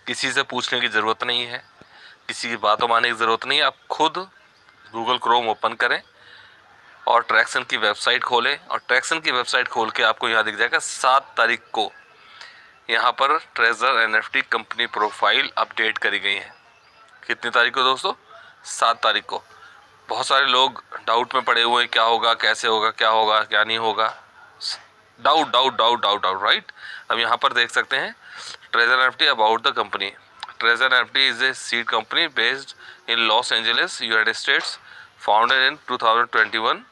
किसी से पूछने की ज़रूरत नहीं है, किसी की बातों मानने की ज़रूरत नहीं है। आप खुद गूगल क्रोम ओपन करें और ट्रैक्सन की वेबसाइट खोलें, और ट्रैक्सन की वेबसाइट खोल के आपको यहाँ दिख जाएगा 7 तारीख को यहाँ पर treasure NFT company profile update करी गई है। कितनी तारीख को दोस्तों? 7 तारीख को। बहुत सारे लोग डाउट में पड़े हुए हैं, क्या होगा, कैसे होगा, क्या होगा, क्या नहीं होगा। Doubt doubt doubt doubt doubt right. अब यहाँ पर देख सकते हैं Treasure NFT about the company. Treasure NFT is a seed company based in Los Angeles, United States, founded in 2021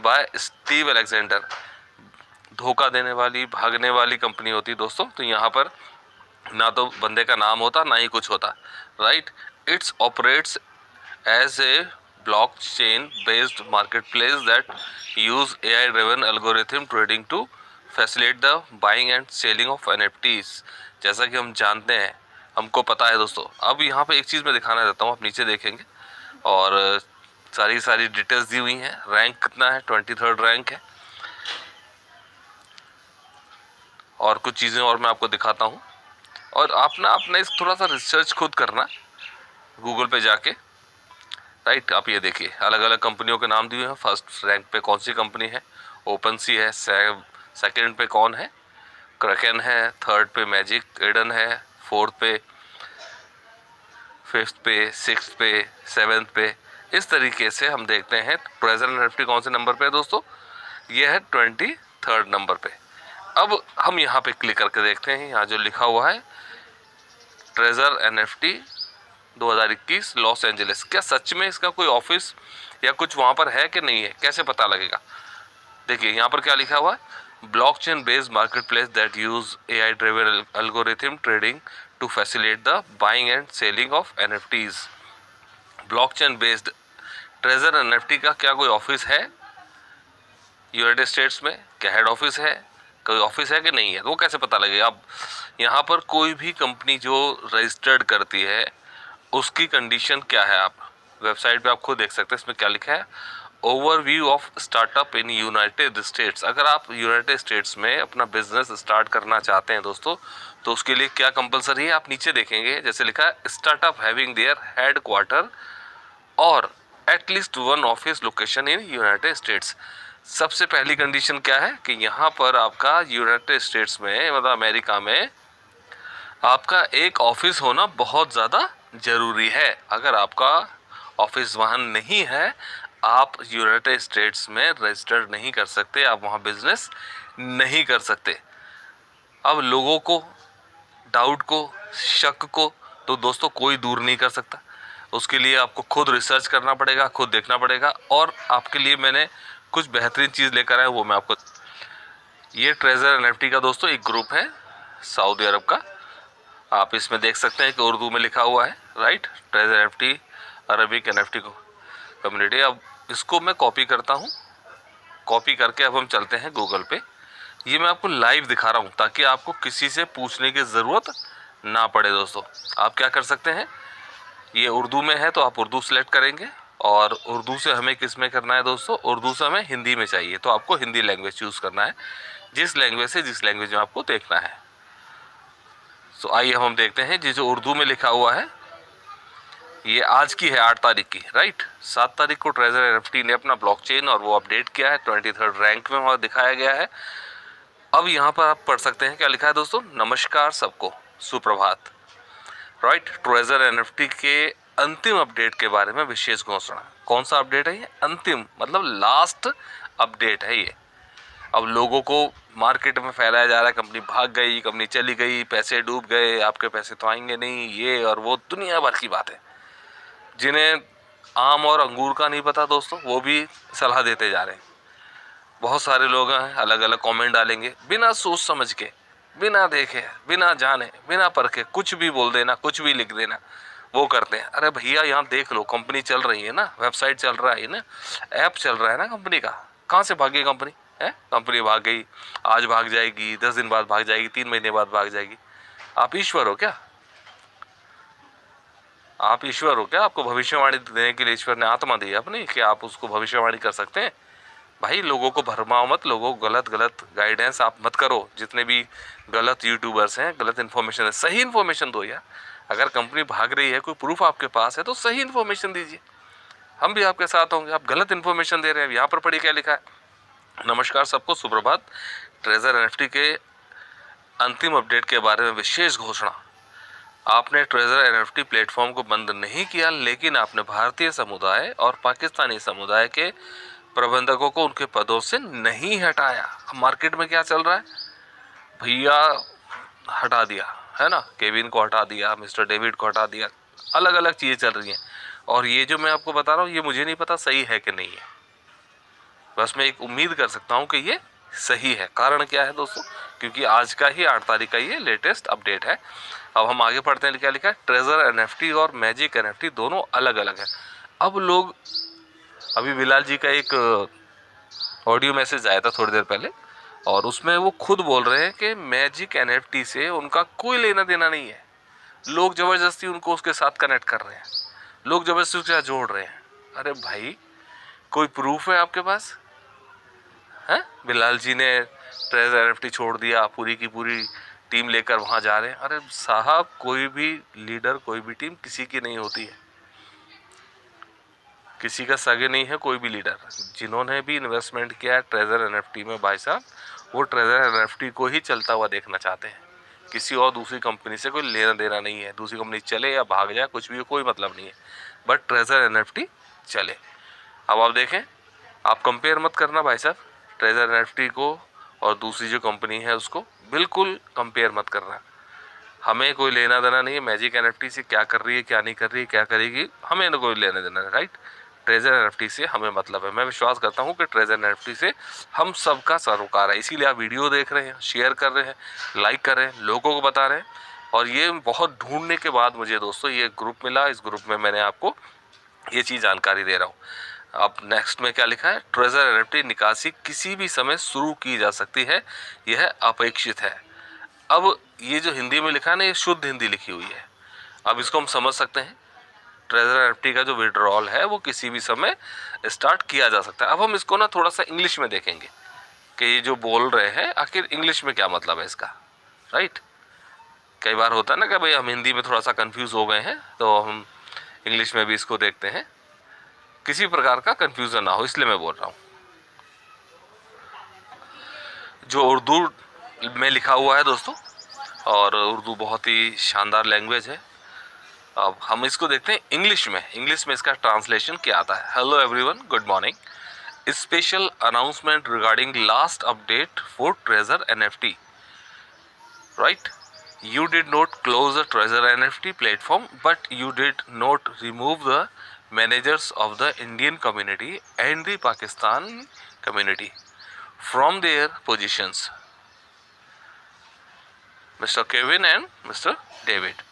by Steve Alexander. धोखा देने वाली, भागने वाली कंपनी होती दोस्तों। तो यहाँ पर ना तो बंदे का नाम होता, ना ही कुछ होता, right. It's operates as a blockchain based marketplace that use AI driven algorithm trading to facilitate the buying and selling of NFTs। जैसा कि हम जानते हैं, हमको पता है दोस्तों। अब यहाँ पे एक चीज़ मैं दिखाना चाहता हूँ, आप नीचे देखेंगे और सारी डिटेल्स दी हुई हैं। रैंक कितना है? 23rd रैंक है। और कुछ चीज़ें और मैं आपको दिखाता हूँ, और आप ना अपना इस थोड़ा सा रिसर्च खुद करना गूगल पे जाके, राइट। आप ये देखिए अलग अलग कंपनियों के नाम दिए हैं। फर्स्ट रैंक पे कौन सी कंपनी है? ओपन सी है। सेकंड पे कौन है? क्रैकन है। थर्ड पे मैजिक एडन है। फोर्थ पे, फिफ्थ पे, सिक्स पे, सेवेंथ पे। इस तरीके से हम देखते हैं ट्रेजर एनएफटी कौन से नंबर पे है दोस्तों? ये है 23rd नंबर पे। अब हम यहाँ पे क्लिक करके देखते हैं, यहाँ जो लिखा हुआ है ट्रेजर एनएफटी 2021 लॉस एंजलिस। क्या सच में इसका कोई ऑफिस या कुछ वहाँ पर है कि नहीं है? कैसे पता लगेगा? देखिए यहाँ पर क्या लिखा हुआ है, blockchain based marketplace that use AI driven algorithm trading to facilitate the buying and selling of NFTs। Blockchain based Treasure NFT का क्या कोई ऑफिस है यूनाइटेड स्टेट्स में? क्या हेड ऑफिस है? कोई ऑफिस है कि नहीं है? वो कैसे पता लगेगा? अब यहाँ पर कोई भी कंपनी जो रजिस्टर्ड करती है उसकी कंडीशन क्या है, आप वेबसाइट पे आप खुद देख सकते हैं। इसमें क्या लिखा है, overview of startup in United states. अगर आप यूनाइटेड स्टेट्स में अपना बिजनेस स्टार्ट करना चाहते हैं दोस्तों, तो उसके लिए क्या कंपलसरी है? आप नीचे देखेंगे जैसे लिखा है startup having their headquarter और at least one office location in United States. सबसे पहली कंडीशन क्या है कि यहाँ पर आपका यूनाइटेड स्टेट्स में, मतलब अमेरिका में, आपका एक ऑफिस होना बहुत ज़्यादा ज़रूरी है। अगर आपका ऑफिस वहाँ नहीं है, आप यूनाइटेड स्टेट्स में रजिस्टर्ड नहीं कर सकते, आप वहाँ बिजनेस नहीं कर सकते। अब लोगों को, डाउट को, शक को तो दोस्तों कोई दूर नहीं कर सकता। उसके लिए आपको खुद रिसर्च करना पड़ेगा, खुद देखना पड़ेगा। और आपके लिए मैंने कुछ बेहतरीन चीज़ लेकर आया, वो मैं आपको, ये ट्रेजर एनएफटी का दोस्तों एक ग्रुप है सऊदी अरब का। आप इसमें देख सकते हैं कि उर्दू में लिखा हुआ है, right, treasure NFT Arabic NFT को कम्युनिटी। अब इसको मैं कॉपी करता हूँ। कॉपी करके अब हम चलते हैं गूगल पे। ये मैं आपको लाइव दिखा रहा हूँ ताकि आपको किसी से पूछने की ज़रूरत ना पड़े दोस्तों। आप क्या कर सकते हैं, ये उर्दू में है तो आप उर्दू सेलेक्ट करेंगे, और उर्दू से हमें किस में करना है दोस्तों? उर्दू से हमें हिंदी में चाहिए, तो आपको हिंदी लैंग्वेज चूज़ करना है, जिस लैंग्वेज से जिस लैंग्वेज में आपको देखना है। तो आइए हम देखते हैं। जो उर्दू में लिखा हुआ है ये आज की है, 8 तारीख की, राइट। 7 तारीख को ट्रेजर एनएफटी ने अपना ब्लॉकचेन और वो अपडेट किया है, 23rd रैंक में वहाँ दिखाया गया है। अब यहाँ पर आप पढ़ सकते हैं क्या लिखा है दोस्तों, नमस्कार सबको, सुप्रभात, राइट। ट्रेजर एनएफटी के अंतिम अपडेट के बारे में विशेष घोषणा। कौन सा अपडेट है ये? अंतिम मतलब लास्ट अपडेट है ये। अब लोगों को मार्केट में फैलाया जा रहा है कंपनी भाग गई, कंपनी चली गई, पैसे डूब गए, आपके पैसे तो आएंगे नहीं, ये और वो दुनिया भर की बात है। जिन्हें आम और अंगूर का नहीं पता दोस्तों, वो भी सलाह देते जा रहे हैं। बहुत सारे लोग हैं अलग अलग कमेंट डालेंगे, बिना सोच समझ के, बिना देखे, बिना जाने, बिना परखे कुछ भी बोल देना, कुछ भी लिख देना, वो करते हैं। अरे भैया यहाँ देख लो, कंपनी चल रही है ना, वेबसाइट चल रहा है ना, ऐप चल रहा है ना कंपनी का। कहाँ से भागी कंपनी है? कंपनी भाग गई, आज भाग जाएगी, 10 दिन बाद भाग जाएगी, 3 महीने बाद भाग जाएगी। आप ईश्वर हो क्या? आप ईश्वर हो क्या? आपको भविष्यवाणी देने के लिए ईश्वर ने आत्मा दी है अपनी कि आप उसको भविष्यवाणी कर सकते हैं? भाई लोगों को भरमाओ मत, लोगों को गलत गाइडेंस आप मत करो। जितने भी गलत यूट्यूबर्स हैं, गलत इन्फॉर्मेशन है, सही इन्फॉर्मेशन दो यार। अगर कंपनी भाग रही है, कोई प्रूफ आपके पास है तो सही इन्फॉर्मेशन दीजिए, हम भी आपके साथ होंगे। आप गलत इन्फॉर्मेशन दे रहे हैं। यहाँ पर पढ़िए क्या लिखा है। नमस्कार सबको, सुप्रभात। ट्रेजर एनएफटी के अंतिम अपडेट के बारे में विशेष घोषणा। आपने ट्रेजर एनएफटी प्लेटफॉर्म को बंद नहीं किया, लेकिन आपने भारतीय समुदाय और पाकिस्तानी समुदाय के प्रबंधकों को उनके पदों से नहीं हटाया। मार्केट में क्या चल रहा है भैया, हटा दिया है ना, केविन को हटा दिया, मिस्टर डेविड को हटा दिया, अलग अलग चीज़ें चल रही हैं। और ये जो मैं आपको बता रहा हूँ, ये मुझे नहीं पता सही है कि नहीं है, बस मैं एक उम्मीद कर सकता हूँ कि ये सही है। कारण क्या है दोस्तों, क्योंकि आज का ही 8 तारीख का ये लेटेस्ट अपडेट है। अब हम आगे पढ़ते हैं, क्या लिखा है। ट्रेजर एनएफटी और मैजिक एनएफटी दोनों अलग अलग है। अब लोग, अभी बिलाल जी का एक ऑडियो मैसेज आया था थोड़ी देर पहले, और उसमें वो खुद बोल रहे हैं कि मैजिक एनएफटी से उनका कोई लेना देना नहीं है। लोग ज़बरदस्ती उनको उसके साथ कनेक्ट कर रहे हैं, लोग ज़बरदस्ती उसके साथ जोड़ रहे हैं। अरे भाई, कोई प्रूफ है आपके पास? हैं, बिलाल जी ने ट्रेजर एनएफटी छोड़ दिया, पूरी की पूरी टीम लेकर वहाँ जा रहे हैं। अरे साहब, कोई भी लीडर, कोई भी टीम किसी की नहीं होती है, किसी का सगे नहीं है कोई भी लीडर। जिन्होंने भी इन्वेस्टमेंट किया है ट्रेजर एनएफटी में भाई साहब, वो ट्रेजर एनएफटी को ही चलता हुआ देखना चाहते हैं। किसी और दूसरी कंपनी से कोई लेना देना नहीं है। दूसरी कंपनी चले या भाग जाए, कुछ भी, कोई मतलब नहीं है, बट ट्रेजर एनएफटी चले। अब आप देखें, आप कंपेयर मत करना भाई साहब ट्रेजर एनएफटी को और दूसरी जो कंपनी है उसको, बिल्कुल कंपेयर मत करना। हमें कोई लेना देना नहीं है मैजिक एनएफटी से, क्या कर रही है, क्या नहीं कर रही है, क्या करेगी, हमें ना कोई लेना देना है, राइट। ट्रेजर एनएफटी से हमें मतलब है। मैं विश्वास करता हूँ कि ट्रेजर एनएफटी से हम सबका सरोकार है, इसीलिए आप वीडियो देख रहे हैं, शेयर कर रहे हैं, लाइक कर रहे हैं, लोगों को बता रहे हैं। और ये बहुत ढूंढने के बाद मुझे दोस्तों ये ग्रुप मिला, इस ग्रुप में मैंने आपको ये चीज़ जानकारी दे रहा हूँ। अब नेक्स्ट में क्या लिखा है। ट्रेजर एनएफटी निकासी किसी भी समय शुरू की जा सकती है, यह अपेक्षित है। अब ये जो हिंदी में लिखा है ना, ये शुद्ध हिंदी लिखी हुई है। अब इसको हम समझ सकते हैं, ट्रेजर एनएफटी का जो विड्रॉल है वो किसी भी समय स्टार्ट किया जा सकता है। अब हम इसको ना थोड़ा सा इंग्लिश में देखेंगे कि ये जो बोल रहे हैं आखिर इंग्लिश में क्या मतलब है इसका, राइट। कई बार होता है ना कि भाई हम हिंदी में थोड़ा सा कंफ्यूज हो गए हैं, तो हम इंग्लिश में भी इसको देखते हैं, किसी प्रकार का कंफ्यूजन ना हो, इसलिए मैं बोल रहा हूँ। जो उर्दू में लिखा हुआ है दोस्तों, और उर्दू बहुत ही शानदार लैंग्वेज है। अब हम इसको देखते हैं इंग्लिश में। इंग्लिश में इसका ट्रांसलेशन क्या आता है। Hello everyone, good morning. Special announcement regarding last update for treasure NFT, right. You did not close the Trezor NFT platform, but you did not remove the managers of the Indian community and the Pakistan community from their positions, Mr. Kevin and Mr. David.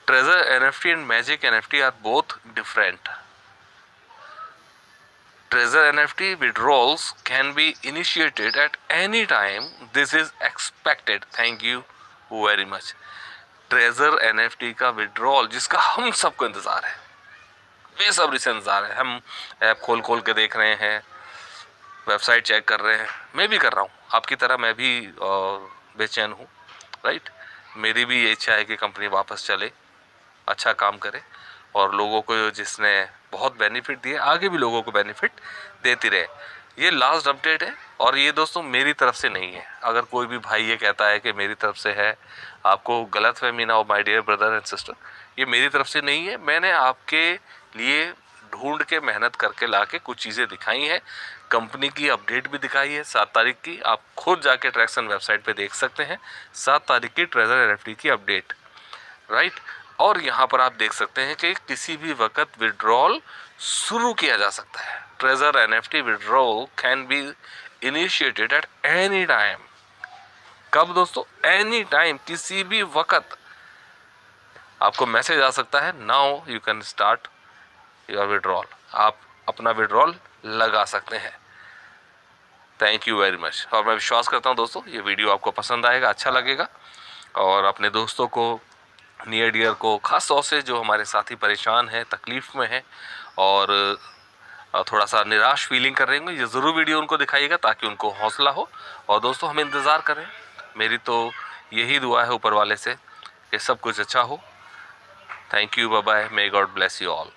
Trezor NFT and Magic NFT are both different. Trezor NFT withdrawals can be initiated at any time. This is expected. Thank you very much. Treasure NFT का withdrawal जिसका हम सबको इंतज़ार है, बेसब्री से इंतज़ार है। हम ऐप खोल के देख रहे हैं, वेबसाइट चेक कर रहे हैं, मैं भी कर रहा हूँ, आपकी तरह मैं भी बेचैन हूँ, राइट। मेरी भी ये इच्छा है कि कंपनी वापस चले, अच्छा काम करे, और लोगों को जिसने बहुत बेनिफिट दिए आगे भी लोगों को बेनिफिट देती रहे। ये लास्ट अपडेट है, और ये दोस्तों मेरी तरफ से नहीं है। अगर कोई भी भाई ये कहता है कि मेरी तरफ से है, आपको गलत फहमी ना हो my dear brother and sister, ये मेरी तरफ से नहीं है। मैंने आपके लिए ढूंढ के मेहनत करके ला के कुछ चीज़ें दिखाई हैं, कंपनी की अपडेट भी दिखाई है 7 तारीख की। आप खुद जाके ट्रैक्सन वेबसाइट पे देख सकते हैं 7 तारीख की ट्रेजर एनएफटी की अपडेट, राइट। और यहाँ पर आप देख सकते हैं कि किसी भी वक्त विड्रॉल शुरू किया जा सकता है। Treasure NFT withdrawal can be initiated at any time. कब दोस्तों? एनी टाइम, किसी भी वक्त आपको मैसेज आ सकता है, now you can start your withdrawal. आप अपना विड्रॉल लगा सकते हैं। Thank you very much. और मैं विश्वास करता हूँ दोस्तों ये वीडियो आपको पसंद आएगा, अच्छा लगेगा, और अपने दोस्तों को, नियर डियर को, ख़ास तौर से जो हमारे साथी परेशान हैं, तकलीफ़ में हैं और थोड़ा सा निराश फीलिंग कर रहे होंगे, ये ज़रूर वीडियो उनको दिखाइएगा ताकि उनको हौसला हो। और दोस्तों हम इंतज़ार करें, मेरी तो यही दुआ है ऊपर वाले से कि सब कुछ अच्छा हो, thank you, bye bye, may God bless you all.